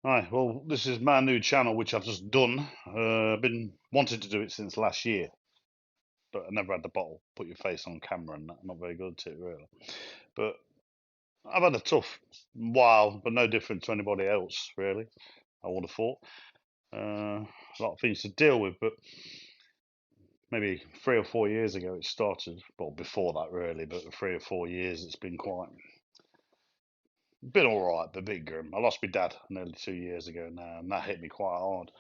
Hi, well, this is my new channel, which I've just done. I've been wanting to do it since last year, but I never had the bottle. Put your face on camera and that. I'm not very good at it, really. But I've had a tough while, but no different to anybody else, really. I would have thought. A lot of things to deal with, but maybe 3 or 4 years ago it started. Well, before that, really, but 3 or 4 years it's been all right, but a bit grim. I lost my dad nearly 2 years ago now, and that hit me quite hard.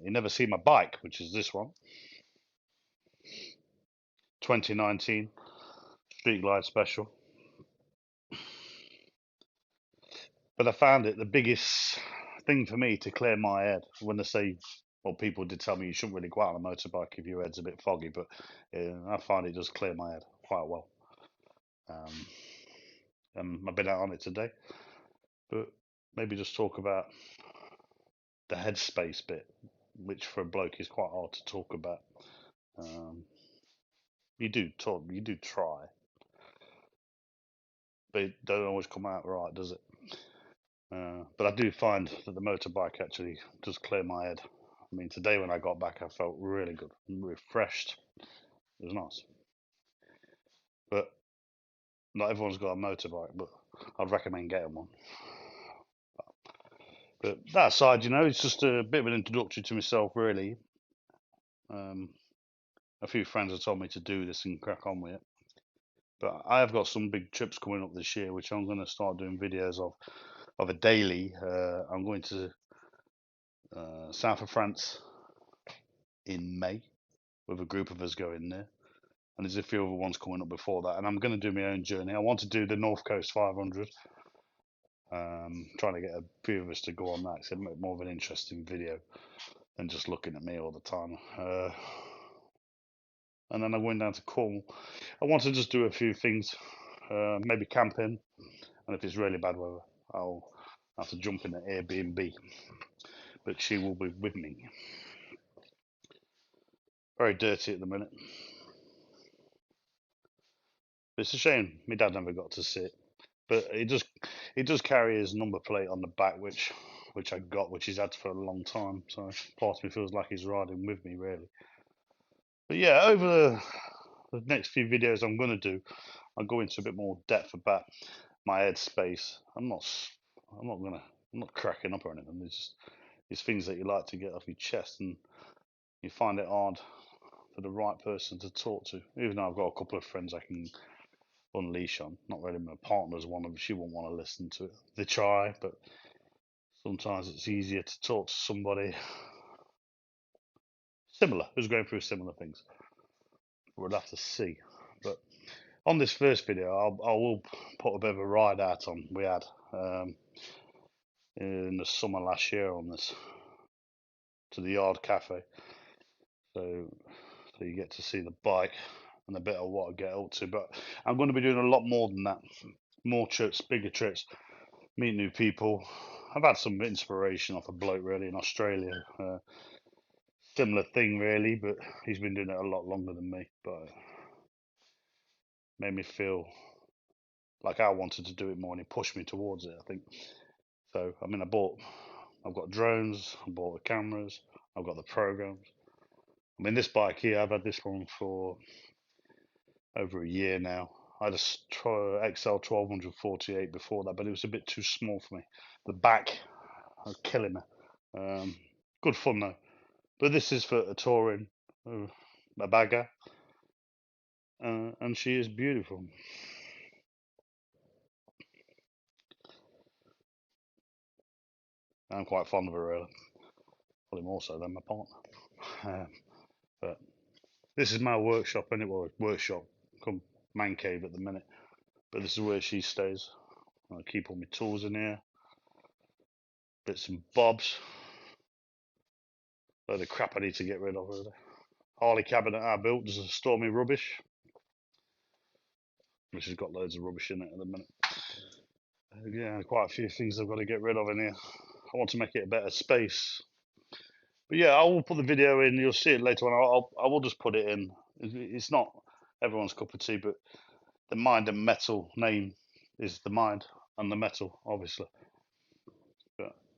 You never see my bike, which is this one. 2019 Street Glide Special. But I found it the biggest thing for me to clear my head when they say, well, people did tell me you shouldn't really go out on a motorbike if your head's a bit foggy, but I find it does clear my head quite well. Um, and I've been out on it today, but maybe just talk about the headspace bit, which for a bloke is quite hard to talk about. Um, you do try, but it don't always come out right, does it? But I do find that the motorbike actually does clear my head. I mean, today when I got back, I felt really good, refreshed. It was nice. But not everyone's got a motorbike, but I'd recommend getting one. But that aside, it's just a bit of an introduction to myself, really. Um, a few friends have told me to do this and crack on with it. But I have got some big trips coming up this year, which I'm going to start doing videos of a daily. I'm going to south of France in May with a group of us going there. And there's a few other ones coming up before that. And I'm going to do my own journey. I want to do the North Coast 500. Trying to get a few of us to go on that. It's more of an interesting video than just looking at me all the time. And then I'm going down to Cornwall. I want to just do a few things, maybe camping, and if it's really bad weather, I'll have to jump in an Airbnb. But she will be with me. Very dirty at the minute. But it's a shame my dad never got to see it. But it does carry his number plate on the back, which I got, which he's had for a long time. So part of me feels like he's riding with me, really. But yeah, over the next few videos I'm going to do, I'll go into a bit more depth about my headspace. I'm not gonna, I'm not cracking up or anything. It's things that you like to get off your chest, and you find it hard for the right person to talk to. Even though I've got a couple of friends I can unleash on. Not really my partner's one of them. She won't want to listen to it. They try, but sometimes it's easier to talk to somebody similar who's going through similar things. We'll have to see. But on this first video, I will put a bit of a ride out on we had in the summer last year on this to the Yard Cafe. So you get to see the bike and a bit of what I get up to. But I'm going to be doing a lot more than that. More trips, bigger trips, meet new people. I've had some inspiration off a bloke really in Australia. Similar thing really, but he's been doing it a lot longer than me. But made me feel like I wanted to do it more, and he pushed me towards it, I think. So I mean, I've got drones, I bought the cameras, I've got the programs. I mean, this bike here, I've had this one for over a year now. I had a XL 1248 before that, but it was a bit too small for me. The back was killing me. Good fun though. But this is for a touring, a bagger, and she is beautiful. I'm quite fond of her, really. Probably more so than my partner. But this is my workshop, anyway. Workshop, come man cave at the minute. But this is where she stays. I keep all my tools in here, bits and bobs. Load of crap I need to get rid of, really. Harley cabinet I built just to store my rubbish, which has got loads of rubbish in it at the minute. Yeah, quite a few things I've got to get rid of in here. I want to make it a better space. But yeah, I will put the video in. You'll see it later on. I will just put it in. It's not everyone's cup of tea, but the Mind and Metal name is the mind and the metal, obviously.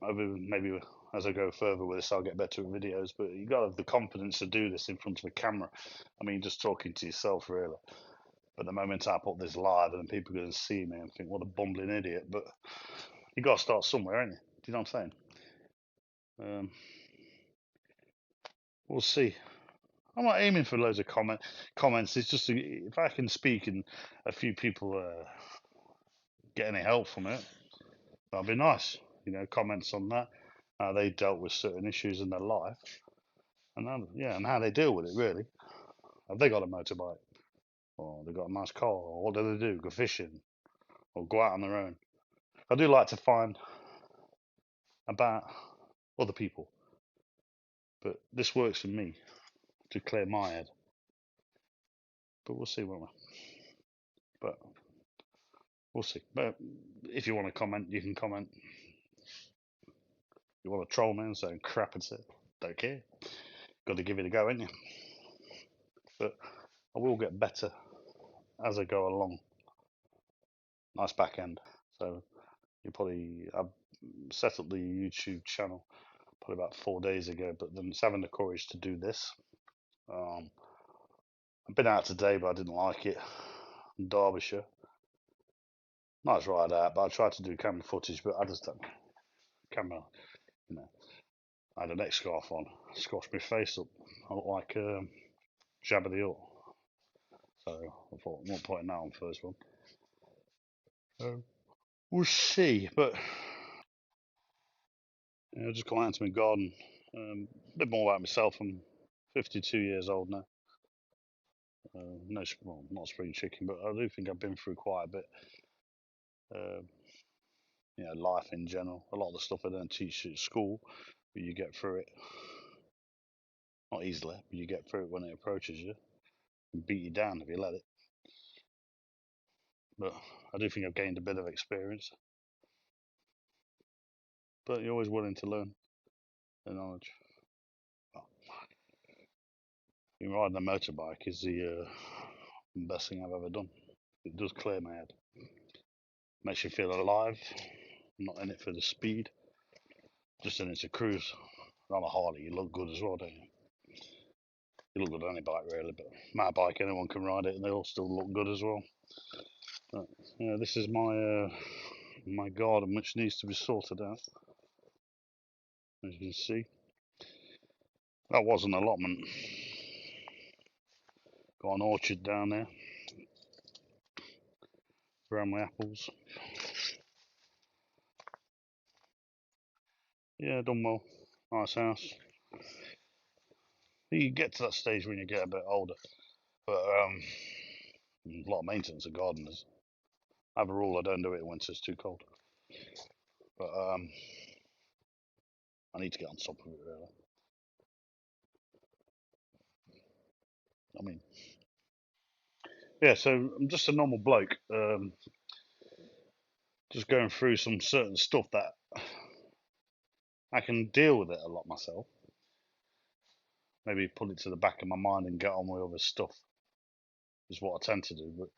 But maybe as I go further with this, I'll get better at videos. But you got to have the confidence to do this in front of a camera. I mean, just talking to yourself, really. But the moment I put this live, and people are going to see me and think, "What a bumbling idiot!" But you got to start somewhere, ain't you? Do you know what I'm saying? We'll see. I'm not aiming for loads of comments. It's just if I can speak and a few people get any help from it, that'd be nice. Comments on that, how they dealt with certain issues in their life, and and how they deal with it. Really, have they got a motorbike, or they got a nice car, or what do they do? Go fishing, or go out on their own? I do like to find about other people, but this works for me to clear my head. But we'll see, won't we? But we'll see. But if you want to comment, you can comment. You want to troll me and say crap and it, don't care. Got to give it a go, ain't you? But I will get better as I go along. Nice back end. So I've set up the YouTube channel probably about 4 days ago, but then it's having the courage to do this. I've been out today, but I didn't like it. In Derbyshire. Nice ride out, but I tried to do camera footage, but I just don't. Camera, you know. I had a neck scarf on, squashed my face up. I look like Jabba the Hutt. So I thought, I'm not putting that on first one. We'll see, but just come out to my garden. A bit more about myself. I'm 52 years old now. No, well, not spring chicken, but I do think I've been through quite a bit. Uh, life in general. A lot of the stuff I don't teach at school, but you get through it. Not easily, but you get through it when it approaches you and beat you down if you let it. But I do think I've gained a bit of experience. But you're always willing to learn the knowledge. Well, riding a motorbike is the best thing I've ever done. It does clear my head. Makes you feel alive. I'm not in it for the speed, just in it to cruise. On a Harley, you look good as well, don't you? You look good on any bike, really, but my bike, anyone can ride it, and they all still look good as well. But, this is my garden, which needs to be sorted out, as you can see. That was an allotment. Got an orchard down there. Around my apples. Yeah, done well. Nice house. You get to that stage when you get a bit older, but a lot of maintenance of gardeners. I have a rule: I don't do it in winter; it's too cold. But I need to get on top of it, really. I mean, yeah. So I'm just a normal bloke, just going through some certain stuff that I can deal with it a lot myself. Maybe put it to the back of my mind and get on with other stuff is what I tend to do. But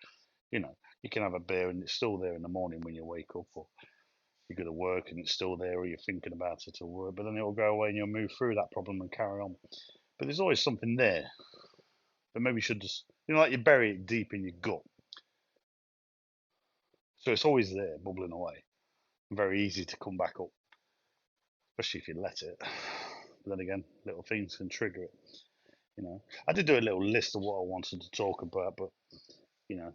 you can have a beer and it's still there in the morning when you wake up, or you go to work and it's still there, or you're thinking about it at work. But then it'll go away and you'll move through that problem and carry on. But there's always something there. But maybe you should just, like you bury it deep in your gut. So it's always there, bubbling away. Very easy to come back up, especially if you let it. But then again, little things can trigger it. I did do a little list of what I wanted to talk about, but you know,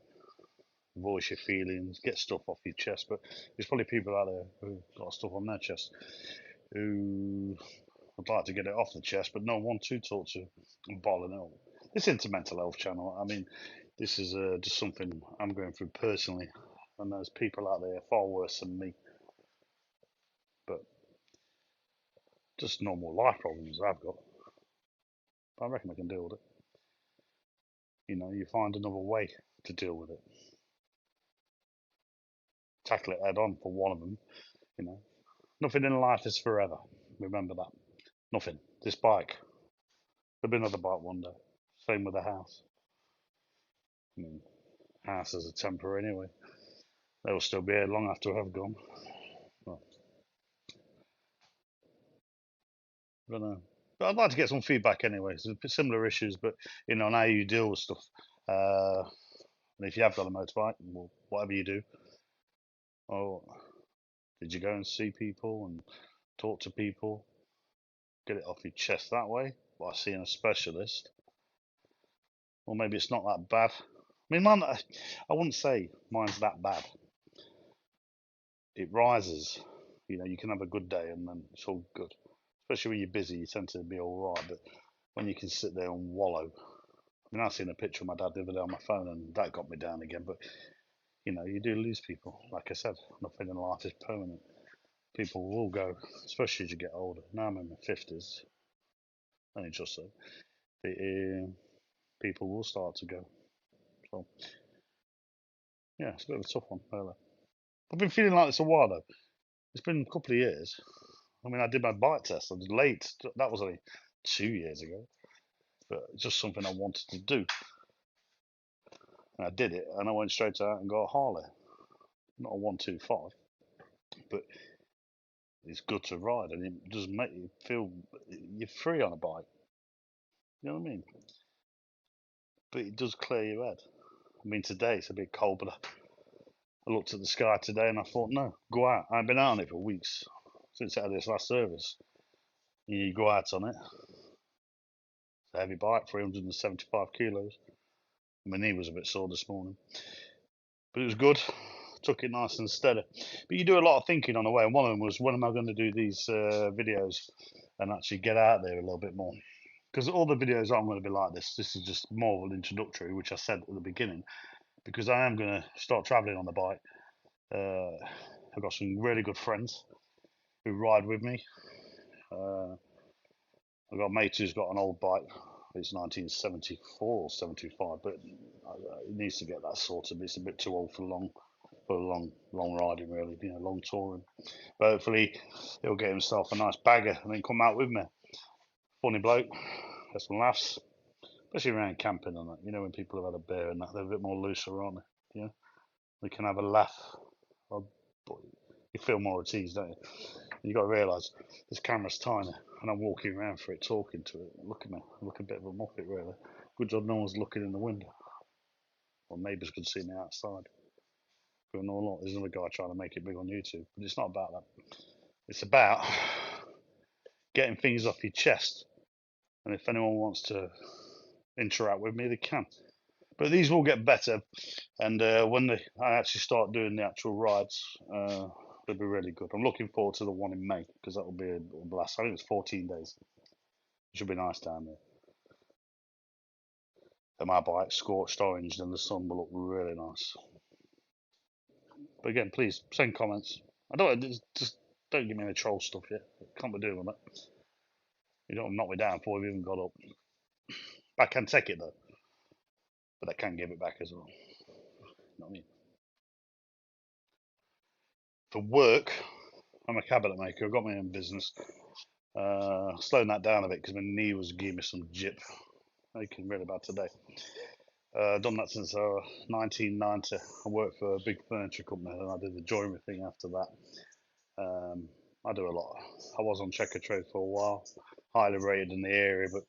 voice your feelings, get stuff off your chest. But there's probably people out there who've got stuff on their chest who would like to get it off the chest, but no one to talk to and bottling it up. This into mental health channel. I mean, this is just something I'm going through personally, and there's people out there far worse than me. But just normal life problems I've got. But I reckon I can deal with it. You find another way to deal with it. Tackle it head on for one of them. You know, nothing in life is forever. Remember that. Nothing. This bike. There'll be another bike one day. Same with the house. I mean, houses are temporary anyway. They will still be here long after I've gone. Well, I don't know. But I'd like to get some feedback anyway. It's similar issues, but on how you deal with stuff. And if you have got a motorbike, well, whatever you do, or did you go and see people and talk to people, get it off your chest that way by seeing a specialist? Or maybe it's not that bad. I mean, I wouldn't say mine's that bad. It rises. You can have a good day and then it's all good. Especially when you're busy, you tend to be all right. But when you can sit there and wallow. I mean, I seen a picture of my dad the other day on my phone, and that got me down again. But you do lose people. Like I said, nothing in life is permanent. People will go, especially as you get older. Now I'm in my 50s, only just so. People will start to go. So, yeah, it's a bit of a tough one, really. I've been feeling like this a while, though. It's been a couple of years. I mean, I did my bike test. I was late. That was only 2 years ago. But it's just something I wanted to do. And I did it, and I went straight out and got a Harley. Not a 125, but it's good to ride, and it does make you feel you're free on a bike. You know what I mean? But it does clear your head. I mean, today it's a bit cold, but I looked at the sky today and I thought, no, go out. I've been out on it for weeks since I had this last service. You go out on it. It's a heavy bike, 375 kilos. My knee was a bit sore this morning, but it was good. Took it nice and steady. But you do a lot of thinking on the way, and one of them was, when am I going to do these videos and actually get out there a little bit more? Because all the videos aren't going to be like this. This is just more of an introductory, which I said at the beginning, because I am going to start traveling on the bike. I've got some really good friends who ride with me. I've got a mate who's got an old bike. It's 1974 or 75, but it needs to get that sorted. It's a bit too old for long riding, really, long touring. But hopefully he'll get himself a nice bagger and then come out with me. Funny bloke, have some laughs, especially around camping and that. When people have had a beer and that, they're a bit more looser, aren't they? We can have a laugh. Oh, you feel more at ease, don't you? You got to realise this camera's tiny, and I'm walking around for it, talking to it. Look at me, I look a bit of a muppet, really. Good job no one's looking in the window. Or neighbours could see me outside. Going all lot. There's another guy trying to make it big on YouTube, but it's not about that. It's about getting things off your chest. And if anyone wants to interact with me, they can. But these will get better, and when I actually start doing the actual rides, they'll be really good. I'm looking forward to the one in May because that will be a blast. I think it's 14 days. It should be nice down there. And my bike scorched orange, and the sun will look really nice. But again, please send comments. I don't just don't give me any troll stuff yet. Can't be doing that. You don't knock me down before we've even got up. I can take it though, but I can give it back as well. You know what I mean? For work, I'm a cabinet maker. I've got my own business. Slowing that down a bit because my knee was giving me some jip. Aching really bad today. Done that since 1990. I worked for a big furniture company and I did the joinery thing after that. I do a lot. I was on checker trade for a while, highly rated in the area, but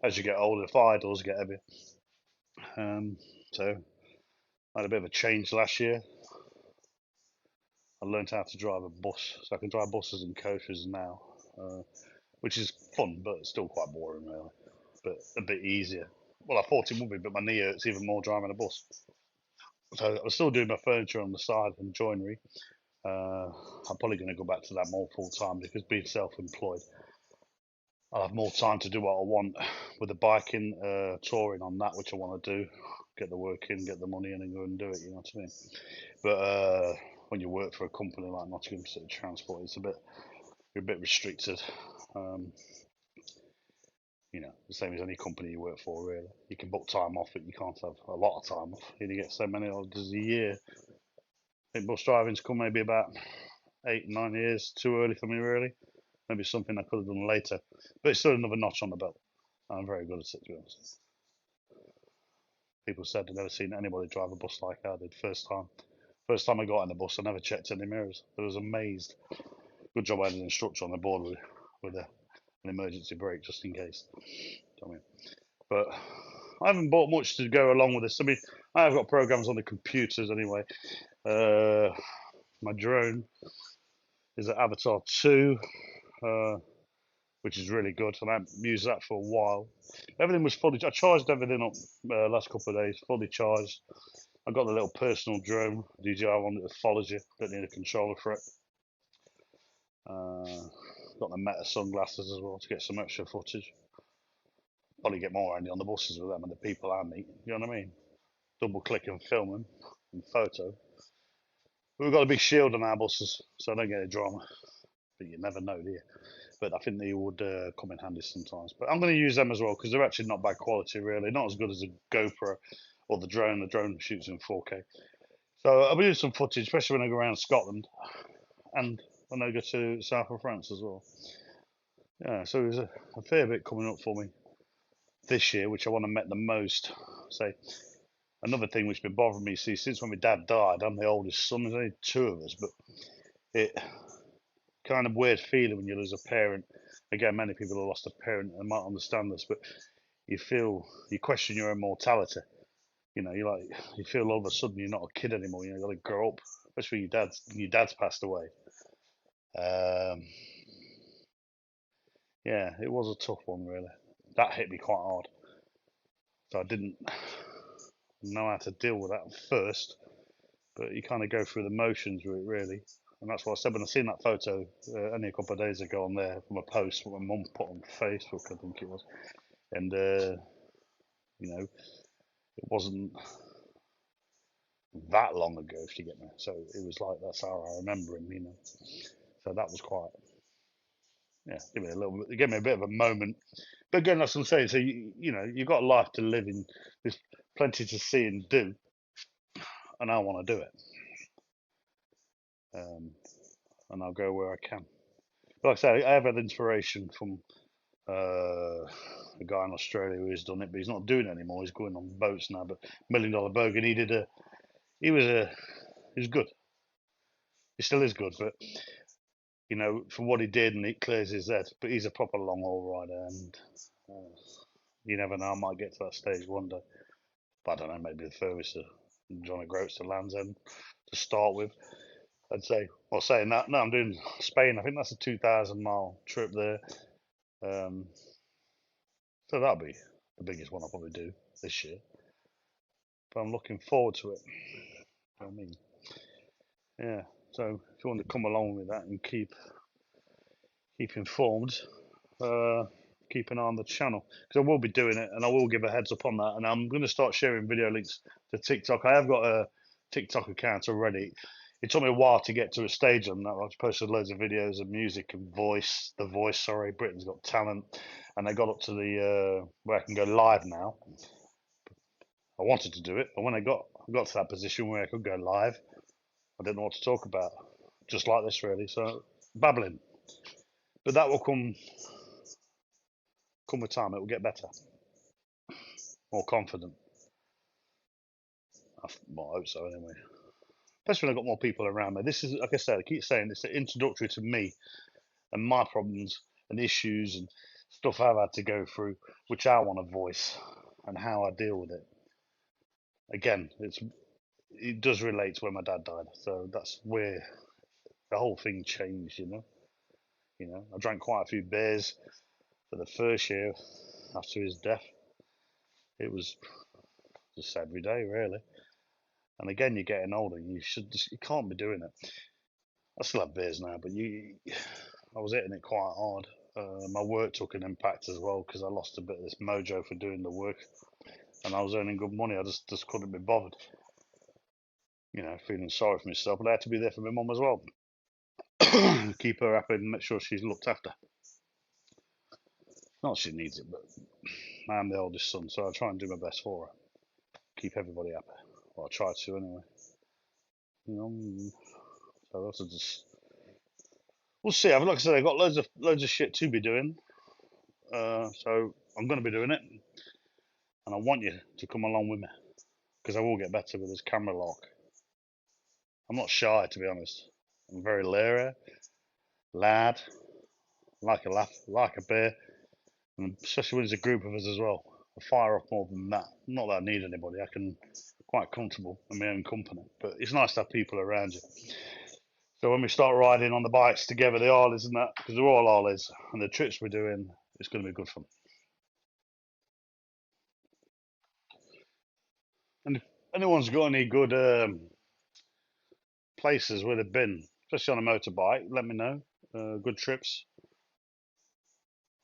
as you get older, the fire doors get heavier. So I had a bit of a change last year. I learned how to drive a bus, so I can drive buses and coaches now, which is fun, but still quite boring, really. But a bit easier. Well, I thought it would be, but my knee hurts even more driving a bus. So I'm still doing my furniture on the side and joinery. I'm probably going to go back to that more full time because being self-employed, I'll have more time to do what I want with the biking, touring on that, which I want to do. Get the work in, get the money in, and go and do it. You know what I mean? But when you work for a company like Nottingham City Transport, you're a bit restricted. The same as any company you work for, really. You can book time off, but you can't have a lot of time off. You only get so many holidays a year. I think bus driving's come maybe about 8, 9 years too early for me, really. Maybe something I could have done later, but it's still another notch on the belt. I'm very good at it, to be honest. People said they've never seen anybody drive a bus like I did first time. First time I got in the bus, I never checked any mirrors. I was amazed. Good job I had an instructor on the board with her. an emergency brake just in case. I mean, but I haven't bought much to go along with this. I mean, I have got programs on the computers anyway. My drone is an Avatar 2, which is really good, and I've used that for a while. Everything was fully. I charged everything up last couple of days, fully charged. I got the little personal drone DJI one that follows you. Don't need a controller for it. Got the Meta sunglasses as well to get some extra footage. Probably get more handy on the buses with them and the people I meet. You know what I mean? Double click and film them and photo. We've got a big shield on our buses, so I don't get a drama. But you never know, do you? But I think they would come in handy sometimes. But I'm going to use them as well because they're actually not bad quality, really. Not as good as a GoPro or the drone. The drone shoots in 4K. So I'll be doing some footage, especially when I go around Scotland and when I go to south of France as well. Yeah, so there's a fair bit coming up for me this year, which I want to make the most. Say, another thing which been bothering me, see, since when my dad died, I'm the oldest son. There's only two of us, but it kind of weird feeling when you lose a parent. Again, many people have lost a parent and might understand this, but you question your own mortality. You know, you feel all of a sudden you're not a kid anymore. You got to grow up, especially your dad's passed away. Yeah, it was a tough one, really. That hit me quite hard. So I didn't know how to deal with that at first, but you kind of go through the motions with it, really. And that's what I said when I seen that photo only a couple of days ago on there from a post what my mum put on Facebook, I think it was. And, you know, it wasn't that long ago, if you get me. So it was like, that's how I remember him, you know. So that was quite, yeah, give me a bit of a moment. But again, that's what I'm saying. So, you know, you've got a life to live in. There's plenty to see and do. And I want to do it. And I'll go where I can. But like I say, I have had inspiration from a guy in Australia who has done it, but he's not doing it anymore. He's going on boats now. But Million Dollar Bogan, he was good. He still is good, but you know, for what he did, and it clears his head. But he's a proper long haul rider, and uh, you never know. I might get to that stage one day. But I don't know. Maybe the furthest to John O'Groats to Land's End to start with. I'd say. Well, saying that, no, I'm doing Spain. I think that's a 2,000-mile trip there. Um, so that'll be the biggest one I'll probably do this year. But I'm looking forward to it. You know what I mean, yeah. So if you want to come along with that and keep informed, uh, keep an eye on the channel because I will be doing it and I will give a heads up on that. And I'm going to start sharing video links to TikTok. I have got a TikTok account already. It took me a while to get to a stage on that. I've posted loads of videos of music and the voice. Sorry, Britain's Got Talent, and I got up to the where I can go live now. I wanted to do it, but when I got to that position where I could go live, I didn't know what to talk about. Just like this, really. So babbling, but that will come with time. It will get better, more confident. Well, I hope so, anyway. Especially when I've got more people around me. This is, like I said, I keep saying it's introductory to me and my problems and issues and stuff I've had to go through, which I want to voice and how I deal with it. Again, it does relate to when my dad died, so that's where the whole thing changed. I drank quite a few beers for the first year after his death. It was just every day, really. And again, you're getting older. You can't be doing it. I still have beers now, but I was hitting it quite hard. My work took an impact as well because I lost a bit of this mojo for doing the work, and I was earning good money. I just couldn't be bothered. Feeling sorry for myself, but I had to be there for my mum as well. Keep her happy and make sure she's looked after. Not she needs it, but I'm the oldest son, so I try and do my best for her. Keep everybody happy. Well, I try to anyway. So that's just. We'll see. Like I said, I've got loads of shit to be doing. So I'm going to be doing it, and I want you to come along with me because I will get better with this camera lock. I'm not shy, to be honest. I'm very leery, lad. like a laugh, like a beer, and especially when there's a group of us as well. I fire off more than that. Not that I need anybody. I can quite comfortable in my own company, but it's nice to have people around you. So when we start riding on the bikes together, the Harleys and that, because they're all Harleys, and the trips we're doing, it's going to be good fun. And if anyone's got any good places where they've been, especially on a motorbike, let me know. Good trips,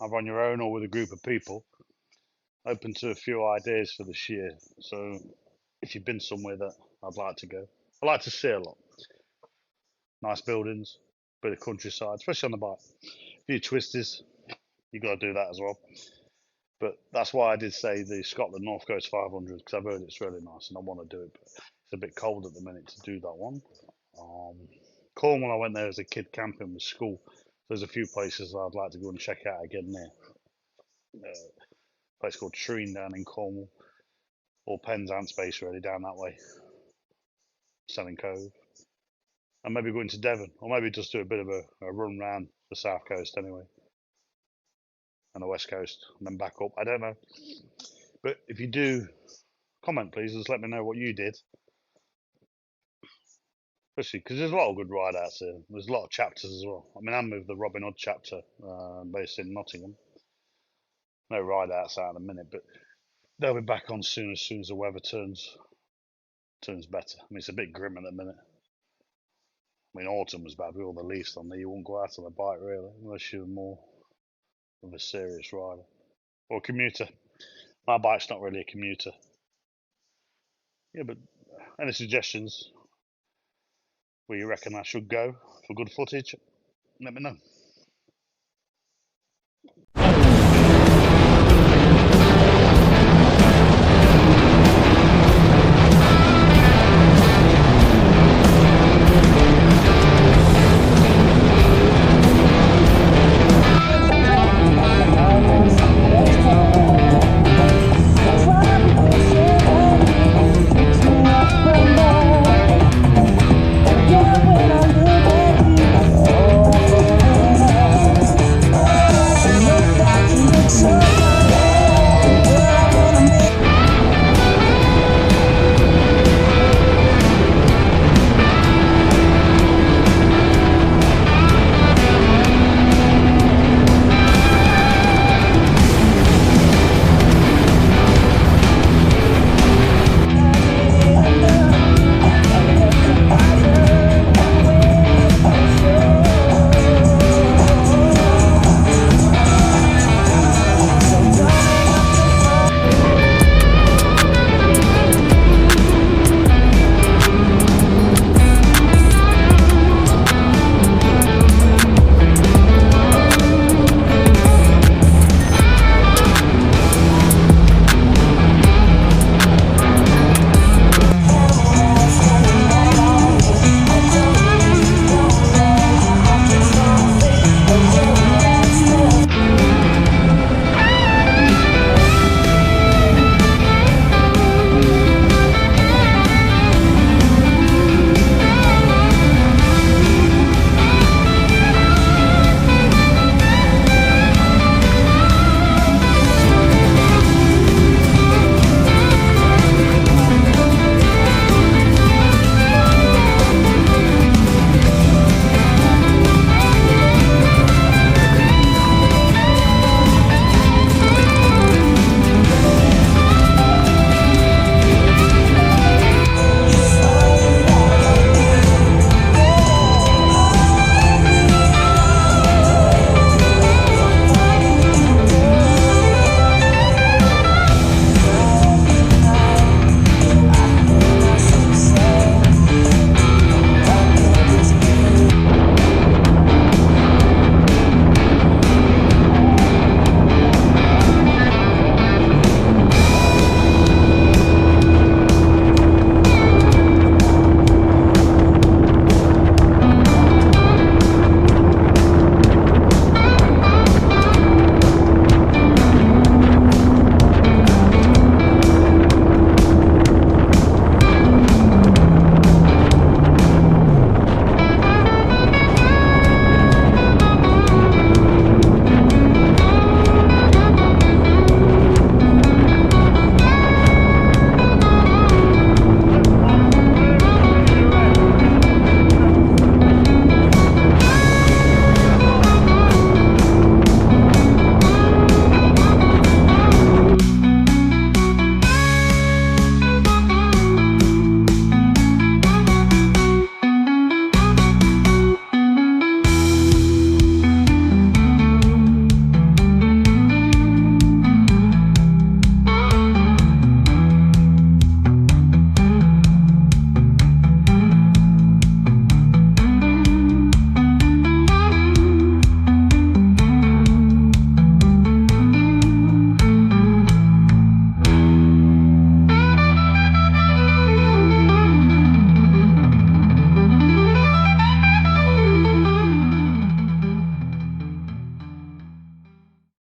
either on your own or with a group of people. Open to a few ideas for this year. So if you've been somewhere that I'd like to go, I like to see a lot. Nice buildings, bit of countryside, especially on the bike. A few twisties, you got to do that as well. But that's why I did say the Scotland North Coast 500 because I've heard it's really nice and I want to do it. But it's a bit cold at the minute to do that one. Um, Cornwall, I went there as a kid camping with school. There's a few places I'd like to go and check out again there. A place called Shreen down in Cornwall, or Penzance Base really down that way, Selling Cove, and maybe going to Devon, or maybe just do a bit of a run round the south coast anyway, and the west coast, and then back up. I don't know, but if you do, comment please. Just let me know what you did, especially because there's a lot of good ride outs here. There's a lot of chapters as well. I mean, I'm with the Robin Hood chapter, based in Nottingham. No ride outs out in a minute, but they'll be back on soon as the weather turns better. I mean, it's a bit grim at the minute. I mean, autumn was bad with all the leaves on there. You wouldn't go out on a bike really, unless you're more of a serious rider or a commuter. My bike's not really a commuter. Yeah, but any suggestions where you reckon I should go for good footage? Let me know.